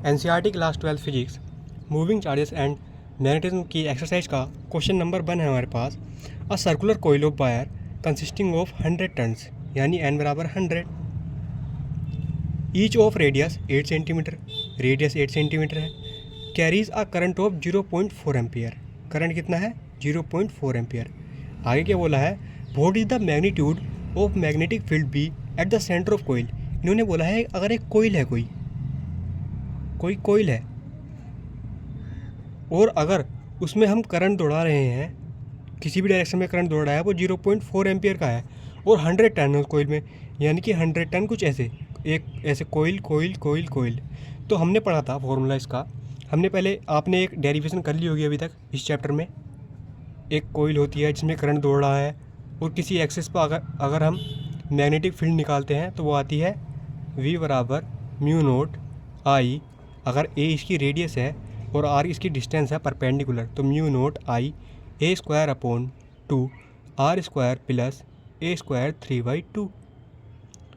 NCERT class 12 physics moving charges and magnetism की exercise का question number 1 है हमारे पास। A circular coil of wire consisting of 100 turns यानी n बराबर 100, each of radius 8 centimetre, radius 8 centimetre है, carries a current of 0.4 ampere. Current कितना है? 0.4 एम्पियर। आगे क्या बोला है? What is the magnitude of magnetic field B at the centre of coil. इन्होंने बोला है अगर एक कोइल है, कोई कोइल है और अगर उसमें हम करंट दौड़ा रहे हैं, किसी भी डायरेक्शन में करंट दौड़ रहा है, वो 0.4 एम्पियर का है और 100 टन है उस कोइल में, यानी कि 100 टन कुछ ऐसे, एक ऐसे कोइल कोइल कोइल कोइल। तो हमने पढ़ा था फॉर्मूला इसका, हमने पहले, आपने एक डेरिवेशन कर ली होगी अभी तक इस चैप्टर में। एक कोइल होती है जिसमें करंट दौड़ रहा है और किसी एक्सिस पर अगर हम मैग्नेटिक फील्ड निकालते हैं तो वो आती है V बराबर म्यू नोट आई। अगर A इसकी रेडियस है और R इसकी डिस्टेंस है परपेंडिकुलर, तो mu naught I A square upon 2 R square plus A square 3/2।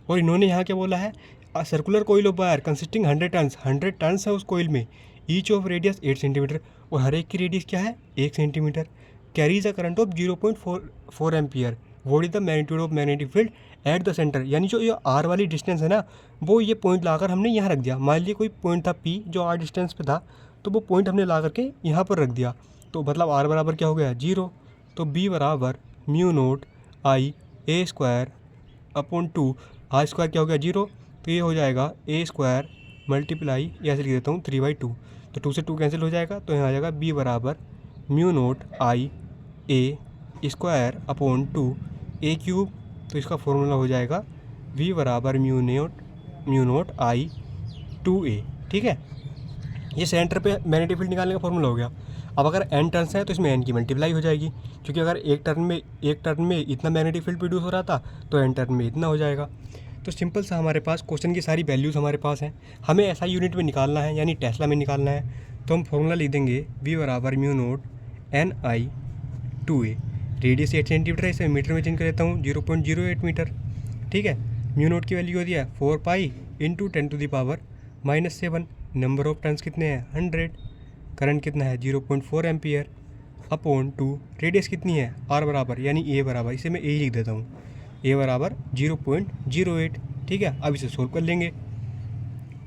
और इन्होंने यहाँ क्या बोला है? Circular coil of wire consisting 100 turns, 100 turns है उस कोइल में, ईच ऑफ रेडियस 8 सेंटीमीटर, और हर एक की रेडियस क्या है? 1 centimetre, carries a current of 0.4 ampere. What is the magnitude of magnetic field at the centre. यानी जो ये R वाली डिस्टेंस है ना, वो ये पॉइंट लाकर हमने यहाँ रख दिया। मान लीजिए कोई पॉइंट था P जो R डिस्टेंस पे था, तो वो पॉइंट हमने ला करके यहाँ पर रख दिया, तो मतलब R बराबर क्या हो गया? 0। तो B बराबर mu naught I A square upon 2, R square क्या हो गया? 0। तो ये हो जाएगा A स्क्वायर मल्टीप्लाई, ऐसे लिख देता हूँ 3/2, तो 2 से 2 कैंसिल हो जाएगा, तो यहाँ आ जाएगा B बराबर mu naught I A square upon 2 A cube. तो इसका फॉर्मूला हो जाएगा V बराबर म्यू नोट आई 2A। ठीक है, ये सेंटर पे मैग्नेटिक फील्ड निकालने का फॉर्मूला हो गया। अब अगर n टर्न्स है तो इसमें n की मल्टीप्लाई हो जाएगी, क्योंकि अगर एक टर्न में इतना मैग्नेटिक फील्ड प्रोड्यूस हो रहा था तो n टर्न में इतना हो जाएगा। तो सिंपल सा हमारे पास क्वेश्चन की सारी वैल्यूज़ हमारे पास हैं, हमें ऐसा यूनिट में निकालना है यानी टेस्ला में निकालना है। तो हम फॉर्मूला लिख देंगे V बराबर mu naught NI 2A। Radius 8 centimetre है, इसे मीटर में चेंज कर देता हूँ 0.08 मीटर। ठीक है, म्यू नोट की वैल्यू होती है 4 pi into 10⁻⁻⁷। Number of turns कितने हैं? 100। करंट कितना है? 0.4 एम्पियर अपॉन 2। रेडियस कितनी है? R बराबर, यानी A बराबर, इसे मैं A लिख देता हूँ, A बराबर 0.08। ठीक है, अब इसे सोल्व कर लेंगे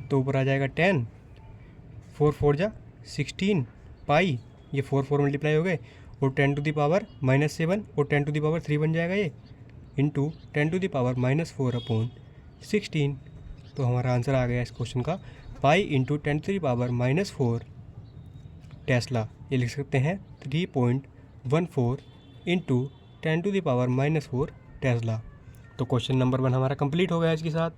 तो ऊपर आ जाएगा 10, 4 4 जा 16 पाई, ये 4 4 मल्टीप्लाई हो गए, और 10⁻⁻⁷ और 10⁻³ बन जाएगा ये, इंटू 10⁻⁻⁴ अपॉन 16। तो हमारा आंसर आ गया इस क्वेश्चन का पाई इंटू 10⁻⁻⁴ टेस्ला। ये लिख सकते हैं 3.14 इंटू 10⁻⁻⁴ टेस्ला। तो क्वेश्चन नंबर 1 हमारा कंप्लीट हो गया इसके साथ।